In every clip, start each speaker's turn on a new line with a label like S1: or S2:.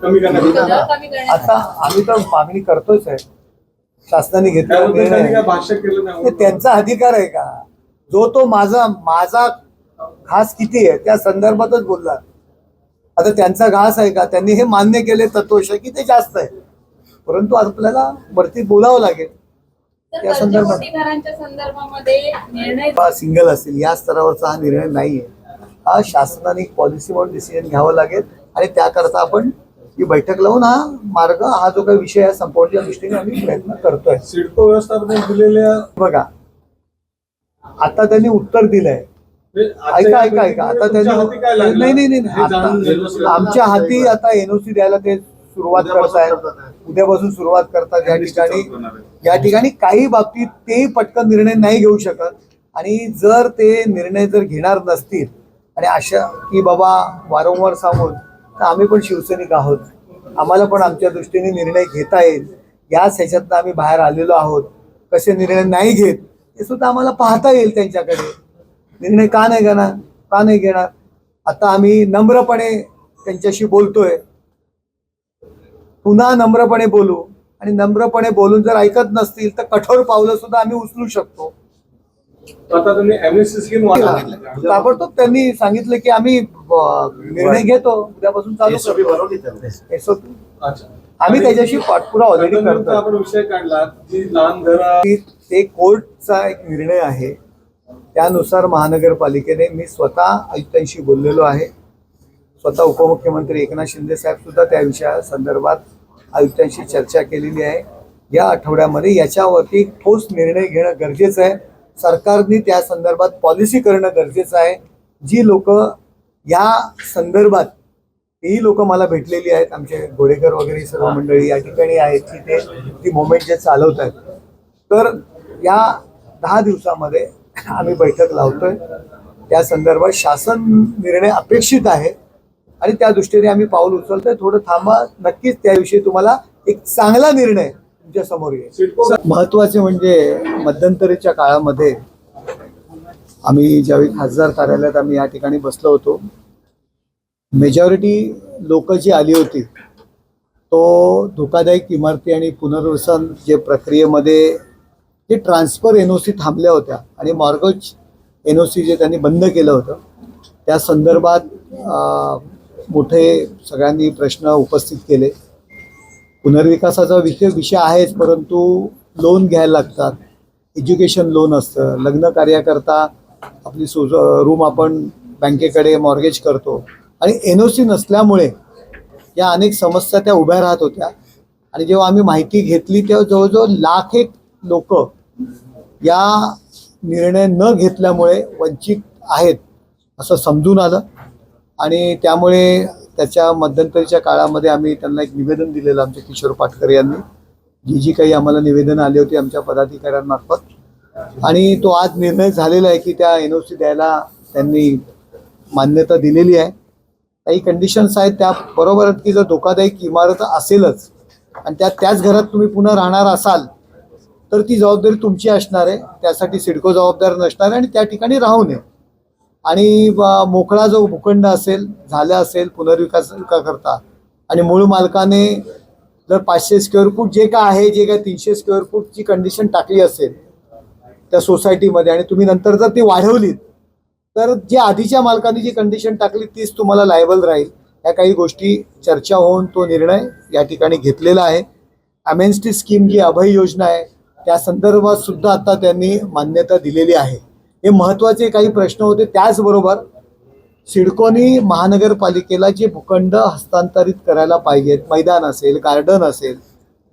S1: कमी करण्यात
S2: आता आम्ही तर मागणी करतोच आहे. शासनाने घेतलेला
S1: भाष्य केलं नाही,
S2: त्यांचा अधिकार आहे का? जो तो माझा घास किती आहे त्या संदर्भातच बोलला. आता त्यांचा घास आहे का? त्यांनी हे मान्य केले तत्वश की ते जास्त आहे, परंतु आपल्याला वरती बोलावं लागेल त्या संदर्भात. सिंगल असेल या स्तरावरचा हा निर्णय नाहीये. हा शासनाने पॉलिसी म्हणून डिसिजन घ्यावं लागेल आणि त्याकरता आपण ही बैठक लावून हा मार्ग, हा जो काही विषय आहे संपवण्याच्या दृष्टीने आम्ही प्रयत्न करतोय.
S1: सिडको व्यवस्थापन दिलेल्या
S2: बघा, आता त्यांनी उत्तर दिलंय. ऐका आता त्यांनी नाही आमच्या हाती आता एनओसी द्यायला ते सुरुवात करतायत. उद्यापासून सुरुवात करतात. या ठिकाणी काही बाबतीत तेही पटकन निर्णय नाही घेऊ शकत आणि जर ते निर्णय जर घेणार नसतील आणि अशा की बाबा वारंवार सांगून, तर आम्ही पण शिवसैनिक आहोत, आम्हाला पण आमच्या दृष्टीने निर्णय घेता येईल. याच ह्याच्यातनं आम्ही बाहेर आलेलो आहोत. कसे निर्णय नाही घेत ते सुद्धा आम्हाला पाहता येईल. त्यांच्याकडे निर्णय का नाही घेणार. आता आम्ही नम्रपणे त्यांच्याशी बोलतोय. पुन्हा नम्रपणे बोलू आणि नम्रपणे बोलून जर ऐकत नसतील तर कठोर पावलं सुद्धा आम्ही उचलू शकतो.
S1: आता तुम्ही एमएससी स्कीम
S2: ताबडतोब त्यांनी सांगितलं की आम्ही निर्णय घेतो, उद्यापासून चालू करतो. आम्ही त्याच्याशी पाठपुरावा ऑलरेडी करतो.
S1: आपण विषय काढला की लहान घरा,
S2: ते कोर्टचा एक निर्णय आहे. त्यानुसार महानगरपालिकेने, मी स्वतः आयुक्तांशी बोललेलो आहे, स्वतः उपमुख्यमंत्री एकनाथ शिंदे साहेब सुद्धा त्या विषया संदर्भात आयुक्तांशी चर्चा केलेली आहे. या आठवड्यामध्ये याच्यावरती ठोस निर्णय घेणं गरजेचं आहे. सरकारने त्या संदर्भात पॉलिसी करणं गरजेचं आहे. जी लोक या संदर्भात, तेही लोक मला भेटलेली आहेत, आमचे घोडेकर वगैरे सर्व मंडळी या ठिकाणी आहेत की ते ती मुवमेंट जे चालवत आहेत. तर या 10 दिवसामध्ये आम्ही बैठक लावतोय. त्या संदर्भात शासन निर्णय अपेक्षित आहे आणि त्या दृष्टीने आम्ही पाऊल उचलतोय. थोडं थांबा, नक्कीच त्याविषयी तुम्हाला एक चांगला निर्णय तुमच्या समोर येईल. महत्वाचे म्हणजे मध्यंतरीच्या काळामध्ये आम्ही ज्यावेळी खासदार कार्यालयात आम्ही या ठिकाणी बसलो होतो, मेजॉरिटी लोक जी आली होती तो धोकादायक इमारती आणि पुनर्वसन जे प्रक्रियेमध्ये जे ट्रान्सफर एनओसी थांबल्या होत्या आणि मॉर्गेज एनओसी जे त्यांनी बंद केलं होतं, त्या संदर्भात मोठे सगळ्यांनी प्रश्न उपस्थित केले. पुनर्विकासाचा विषय आहेच, परंतु लोन घ्यायला लागतात. एज्युकेशन लोन असतं, लग्न कार्याकरता आपली रूम आपण बँकेकडे मॉर्गेज करतो आणि एनओसी नसल्यामुळे या अनेक समस्या त्या उभ्या राहत होत्या. आणि जेव्हा आम्ही माहिती घेतली तेव्हा जवळजवळ 1,00,000 लोक या निर्णय न घेतल्यामुळे वंचित आहेत असं समजून आलं आणि त्यामुळे त्याच्या मध्यंतरीच्या काळामध्ये आम्ही त्यांना एक निवेदन दिलेलं, आमचे किशोर पाटकर यांनी, जी काही आम्हाला निवेदनं आली होती आमच्या पदाधिकाऱ्यांमार्फत, आणि तो आज निर्णय झालेला आहे की त्या एनओसी द्यायला त्यांनी मान्यता दिलेली आहे. काही कंडिशन्स आहेत त्या बरोबर आहेत की जर धोकादायक इमारत असेलच आणि त्याच घरात तुम्ही पुन्हा राहणार असाल तर ती जबाबदारी तुमची असणार आहे. त्यासाठी सिडको जबाबदार नसणार आहे आणि त्या ठिकाणी राहू नये. आणि मोकळा जो भूखंड झाला असेल पुनर्विकास करता आणि मूळ मालकाने जर 500 स्क्वेअर फूट जे काय आहे, जे काय 300 स्क्वेअर फूटची कंडिशन टाकली असेल त्या सोसायटीमध्ये आणि तुम्ही नंतर जर ती वाढवलीत तर जे आधीच्या मालकाने जी कंडिशन टाकली तीच तुम्हाला लायबल राहील. या काही गोष्टी चर्चा होऊन तो निर्णय या ठिकाणी घेतलेला आहे. अमेन्स्टी स्कीम जी अभय योजना आहे त्या संदर्भात सुद्धा आता त्यांनी मान्यता दिलेली आहे. हे महत्त्वाचे काही प्रश्न होते. त्याचबरोबर सिडकोनी महानगरपालिकेला जे भूखंड हस्तांतरित करायला पाहिजेत, मैदान असेल, गार्डन असेल,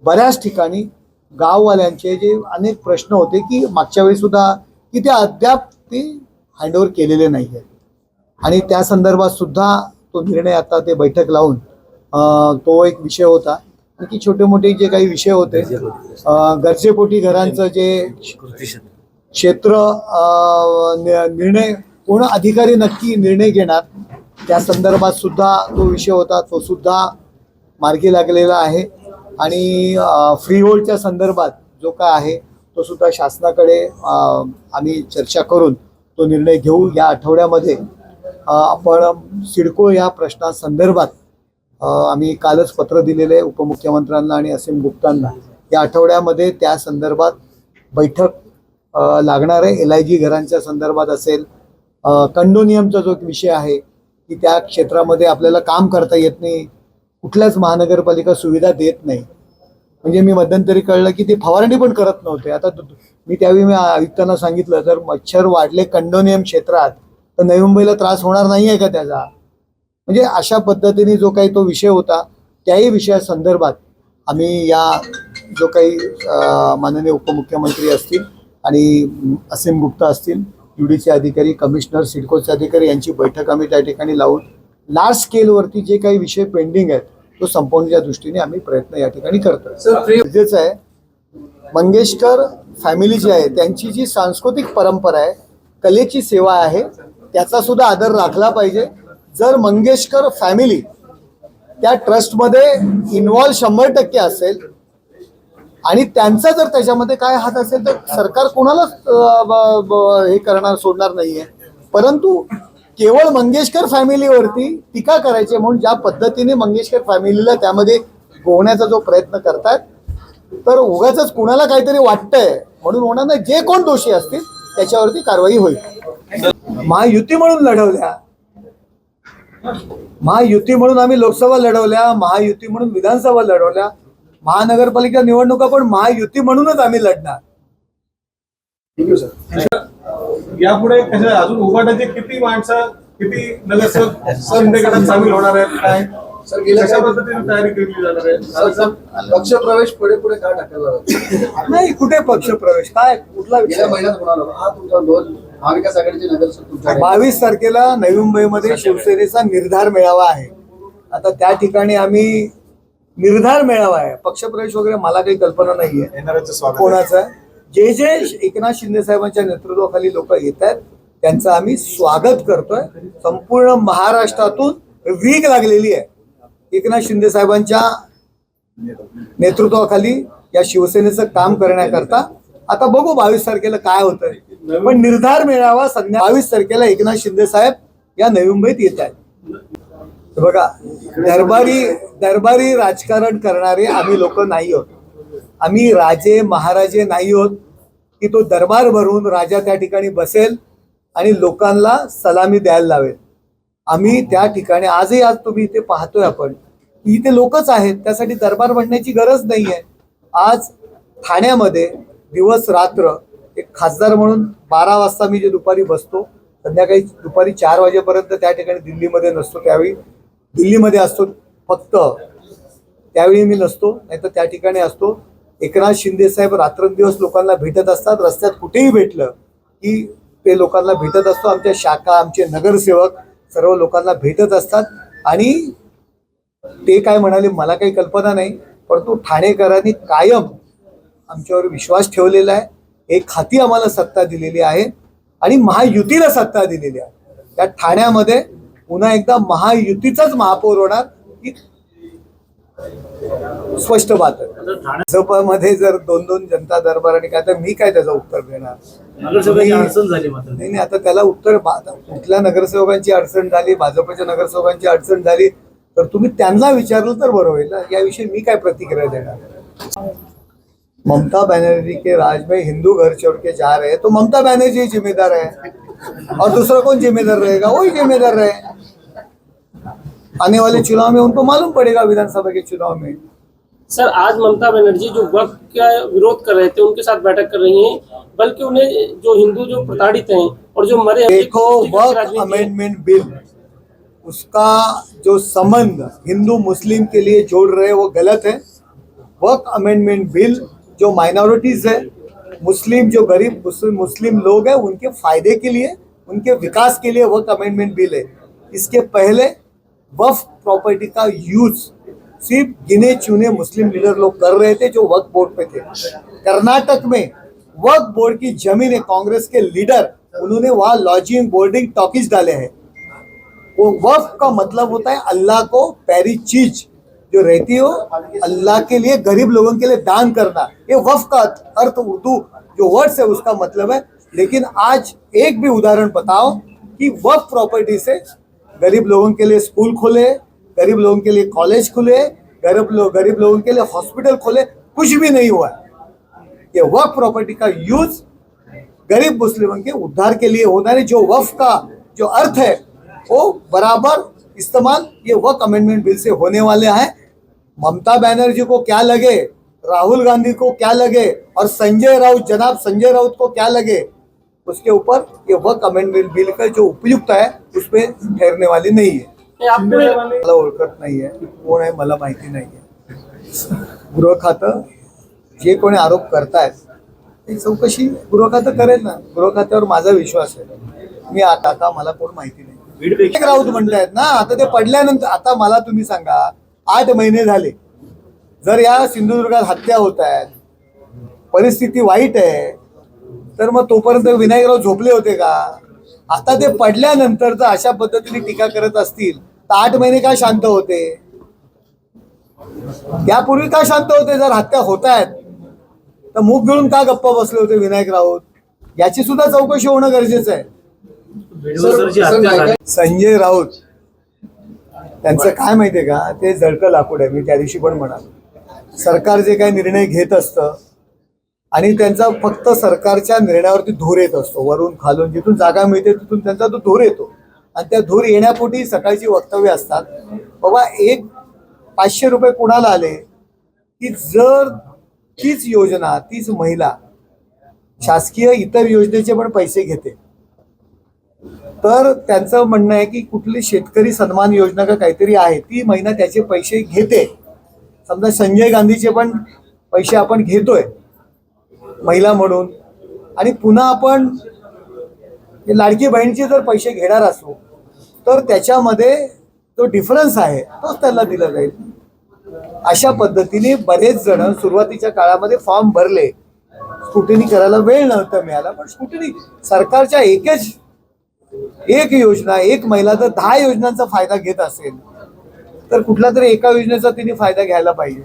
S2: बऱ्याच ठिकाणी गाववाल्यांचे जे अनेक प्रश्न होते की मागच्या वेळी सुद्धा की ते अद्याप ते हँडओव्हर केलेले नाही आहेत आणि त्या संदर्भात सुद्धा तो निर्णय आता ते बैठक लावून तो एक विषय होता. आणखी छोटे मोठे जे काही विषय होते, गरजेपोटी घरांचं जे क्षेत्र निर्णय कोण अधिकारी नक्की निर्णय घेणार त्या संदर्भात सुद्धा तो विषय होता, तो सुद्धा मार्गी लागलेला आहे. आणि फ्रीहोल्डच्या संदर्भात जो काय आहे तो सुद्धा शासनाकडे आम्ही चर्चा करून तो निर्णय घेऊ. या आठवड्यामध्ये आपण सिडको या प्रश्नासंदर्भात आम्ही कालच पत्र दिलेलं आहे उपमुख्यमंत्र्यांना आणि असीम गुप्तांना. या आठवड्यामध्ये त्या संदर्भात बैठक लागणार आहे. LIG घरांच्या संदर्भात असेल, कंडोनियमचा जो विषय आहे की त्या क्षेत्रामध्ये आपल्याला काम करता येत नाही, कुठल्याच महानगरपालिका सुविधा देत नाही. म्हणजे मी मध्यंतरी कळलं की ते फवारणी पण करत नव्हते. आता मी त्यावेळी आयुक्तांना सांगितलं जर मच्छर वाढले कंडोनियम क्षेत्रात तर नवी मुंबईला त्रास होणार नाही आहे का त्याचा. म्हणजे अशा पद्धतीने जो काही तो विषय होता त्याही विषयासंदर्भात आम्ही या जो काही माननीय उपमुख्यमंत्री असतील आणि असीम गुप्ता असतील, UDचे अधिकारी, कमिशनर, सिडकोचे अधिकारी यांची बैठक आम्ही त्या ठिकाणी लावून लार्ज स्केलवरती जे काही विषय पेंडिंग आहेत तो संपवण्याच्या दृष्टीने आम्ही प्रयत्न या ठिकाणी करतोय. गरजेचं आहे मंगेशकर फॅमिली जी आहे त्यांची जी सांस्कृतिक परंपरा आहे, कलेची सेवा आहे, त्याचा सुद्धा आदर राखला पाहिजे. जर मंगेशकर फॅमिली त्या ट्रस्टमध्ये इन्व्हॉल्व 100% असेल आणि त्यांचा जर त्याच्यामध्ये काय हात असेल तर सरकार कोणालाच हे करणार सोडणार नाहीये. परंतु केवळ मंगेशकर फॅमिलीवरती टीका करायची म्हणून ज्या पद्धतीने मंगेशकर फॅमिलीला त्यामध्ये गोवण्याचा जो प्रयत्न करतात तर उगाच कुणाला काहीतरी वाटतंय म्हणून होणार नाही. जे कोण दोषी असतील त्याच्यावरती कारवाई होईल. महायुती म्हणून लढवल्या, महायुती म्हणून आम्ही लोकसभा लढवल्या, महायुती म्हणून विधानसभा लढवल्या, महानगरपालिका निवडणुका पण महायुती म्हणूनच आम्ही लढणार.
S1: यापुढे कशा अजून उभाटाचे किती माणसं, किती नगरसेवक शिंदे गटात सामील होणार आहेत, काय कशा पद्धतीने तयारी केली जाणार आहे?
S3: पक्ष प्रवेश पुढे पुढे काय टाकायला
S2: नाही, कुठे पक्ष प्रवेश, काय कुठला
S3: गेल्या महिन्यात होणार हा तुमचा 2 महाविकास आघाडीचे नगरसेवक तुमच्या
S2: 22 तारखेला नवी मुंबईमध्ये शिवसेनेचा निर्धार मेळावा आहे. आता त्या ठिकाणी आम्ही निर्धार मेळावा आहे, पक्षप्रवेश वगैरे मला काही कल्पना नाहीये कोणाचा. जे जे एकनाथ शिंदे साहेबांच्या नेतृत्वाखाली लोक येत आहेत त्यांचं आम्ही स्वागत करतोय. संपूर्ण महाराष्ट्रातून वीग लागलेली आहे एकनाथ शिंदे साहेबांच्या नेतृत्वाखाली या शिवसेनेचं काम करण्याकरता. आता बघू 22 तारखेला काय होतंय, पण निर्धार मेळावा 22 तारखेला एकनाथ शिंदे साहेब या नवी मुंबईत येत आहेत. बघा, दरबारी राजकारण करणारे आम्ही लोक नाही आहोत. आम्ही राजे महाराजे नाही आहोत की तो दरबार भरून राजा त्या ठिकाणी बसेल आणि लोकांना सलामी द्यायला लावेल. आम्ही त्या ठिकाणी आज तुम्ही इथे पाहतोय आपण की इथे लोकच आहेत, त्यासाठी दरबार बनण्याची गरज नाहीये. आज ठाण्यामध्ये दिवस रात्र एक खासदार म्हणून 12 वाजता मी जे दुपारी बसतो, संध्याकाळी दुपारी 4 वाजेपर्यंत त्या ठिकाणी दिल्लीमध्ये नसतो. त्यावेळी दिल्लीमध्ये असतो फक्त, त्यावेळी मी नसतो, नाही तर त्या ठिकाणी असतो. एकनाथ शिंदे साहेब रात्रंदिवस लोकांना भेटत असतात. रस्त्यात कुठेही भेटलं की ते लोकांना भेटत असतो. आमच्या शाखा, आमचे नगरसेवक सर्व लोकांना भेटत असतात. आणि ते काय म्हणाले मला काही कल्पना नाही, परंतु ठाणेकरांनी कायम आमच्यावर विश्वास ठेवलेला आहे. एक हाती आम्हाला सत्ता दिलेली आहे आणि महायुतीला सत्ता दिलेली आहे. त्या ठाण्यामध्ये पुन्हा एकदा महायुतीचाच महापौर होणार ही स्पष्ट बात आहे. भाजपमध्ये जर 2-2 जनता दरबार आणि काय तर मी काय त्याचं उत्तर देणार. नाही, आता त्याला उत्तर कुठल्या नगरसेवकांची अडचण झाली, भाजपच्या नगरसेवकांची अडचण झाली तर तुम्ही त्यांना विचारलं तर बरं होईल. याविषयी मी काय प्रतिक्रिया देणार. ममता बनर्जी के राज में हिंदू घर छोड़ के जा रहे हैं तो ममता बनर्जी जिम्मेदार है और दूसरा कौन जिम्मेदार रहेगा? वही जिम्मेदार रहे. आने वाले चुनाव में उनको मालूम पड़ेगा, विधानसभा के चुनाव में.
S4: सर, आज ममता बनर्जी जो वक्फ का विरोध कर रहे थे उनके साथ बैठक कर रही हैं, बल्कि उन्हें जो हिंदू जो प्रताड़ित हैं और जो मरे,
S2: देखो वक्फ अमेंडमेंट बिल, उसका जो संबंध हिंदू मुस्लिम के लिए जोड़ रहे वो गलत है. वक्फ अमेंडमेंट बिल जो माइनॉरिटीज है, मुस्लिम जो गरीब मुस्लिम लोग हैं उनके फायदे के लिए, उनके विकास के लिए वक्फ अमेंडमेंट बिल है. इसके पहले वक्फ प्रॉपर्टी का यूज सिर्फ गिने चुने मुस्लिम लीडर लोग कर रहे थे जो वक्फ बोर्ड पे थे. कर्नाटक में वक्फ बोर्ड की जमीन है, कांग्रेस के लीडर उन्होंने वहां लॉजिंग बोर्डिंग टॉकीज डाले हैं. वो वक्फ का मतलब होता है अल्लाह को प्यारी चीज जो रहती हो अल्लाह के लिए गरीब लोगों के लिए दान करना. ये वक्फ का अर्थ उर्दू जो वर्ड्स है उसका मतलब है. लेकिन आज एक भी उदाहरण बताओ कि वक्फ प्रॉपर्टी से गरीब लोगों के लिए स्कूल खोले, गरीब लोगों के लिए कॉलेज खुले, गरीब लोगों के लिए हॉस्पिटल खोले, कुछ भी नहीं हुआ। ये वक्फ प्रॉपर्टी का यूज गरीब मुस्लिमों के उद्धार के लिए होना है। जो वक्फ का जो अर्थ है वो बराबर इस्तेमाल ये वक्फ अमेंडमेंट बिल से होने वाले हैं। ममता बनर्जी को क्या लगे, राहुल गांधी को क्या लगे और जनाब संजय राउत को क्या लगे, उसके ऊपर ये वक्फ अमेंडमेंट बिल का जो उपयुक्त है उस पर ठहरने वाली नहीं है। मला ओळखत नाही आहे, कोण आहे मला माहिती नाही आहे। गृह खातं जे कोणी आरोप करतायत ती चौकशी गृह खातं करेल ना, गृह खात्यावर माझा विश्वास आहे। मी आता मला कोण माहिती नाही। विनायक राऊत म्हणतायत ना, आता ते पडल्यानंतर आता मला तुम्ही सांगा 8 महिने झाले, जर या सिंधुदुर्गात हत्या होत आहेत, परिस्थिती वाईट आहे, तर मग तोपर्यंत विनायकराव झोपले होते का? आता ते पडल्यानंतर जर अशा पद्धतीने टीका करत असतील तर 8 महिने का शांत होते? यापूर्वी का शांत होते? जर हत्या होत आहेत तर मुख गिळून का गप्पा बसले होते विनायक राऊत? याची सुद्धा चौकशी होणं गरजेचं आहे। संजय राऊत त्यांचं काय माहितीये का, ते जळकं लाकूड आहे। मी त्या दिवशी पण म्हणालो, सरकार जे काही निर्णय घेत असतं आणि त्यांचा फक्त सरकारच्या निर्णयावरती धूर येत असतो, वरून खालून जिथून जागा मिळते तिथून त्यांचा तो धूर येतो आणि त्या धूर येण्यापोटी सकाळची वक्तव्य असतात। बाबा 500 रुपये कुणाला आले की जर तीच योजना तीच महिला शासकीय इतर योजनेचे पण पैसे घेते तर त्यांचं म्हणणं आहे की कुठली शेतकरी सन्मान योजना का काहीतरी आहे ती महिना त्याचे पैसे घेते। समजा संजय गांधीचे पण पैसे आपण घेतोय महिला म्हणून आणि पुन्हा आपण लाडकी बहिणीचे जर पैसे घेणार असू तर त्याच्यामध्ये जो डिफरन्स आहे तोच त्यांना दिला जाईल। अशा पद्धतीने बरेच जण सुरुवातीच्या काळामध्ये फॉर्म भरले, स्क्रुटिनी करायला वेळ नव्हता मिळाला, पण स्क्रुटिनी सरकारच्या एक योजना एक महिला जर 10 योजनांचा फायदा घेत असेल तर कुठला तरी एका योजनेचा तिने फायदा घ्यायला पाहिजे।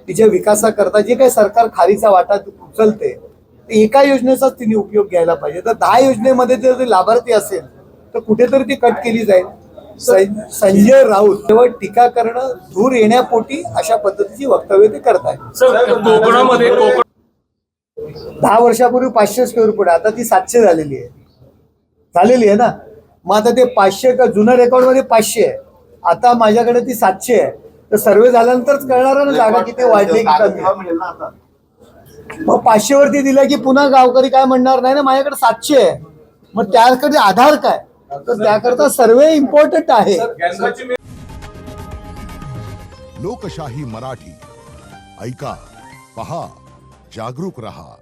S2: तिच्या विकासाकरता जे काही सरकार खारीचा वाटा उचलते ते एका योजनेचाच तिने उपयोग घ्यायला पाहिजे। तर 10 योजनेमध्ये जर लाभार्थी असेल तर कुठेतरी ती कट केली जाईल। संजय राऊत केवळ टीका करणं, धूर येण्यापोटी अशा पद्धतीची वक्तव्य ते करतायत। 10 वर्षापूर्वी 500 स्क्वेअर फूट, आता ती 700 झालेली आहे ना। मग आता ते 500 का जुन्या रेकॉर्ड मध्ये 500 आहे, आता माझ्याकडे ती 700 आहे, तर सर्वे झाल्यानंतरच कळणार ना जागा किती वाढली की कमी। मग 500 वरती दिलं की पुन्हा गावकरी काय म्हणणार नाही ना, माझ्याकडे 700 आहे, मग त्याकडे आधार काय? तर त्याकरता सर्वे इम्पॉर्टंट आहे।
S5: लोकशाही मराठी ऐका, पहा, जागरूक रहा।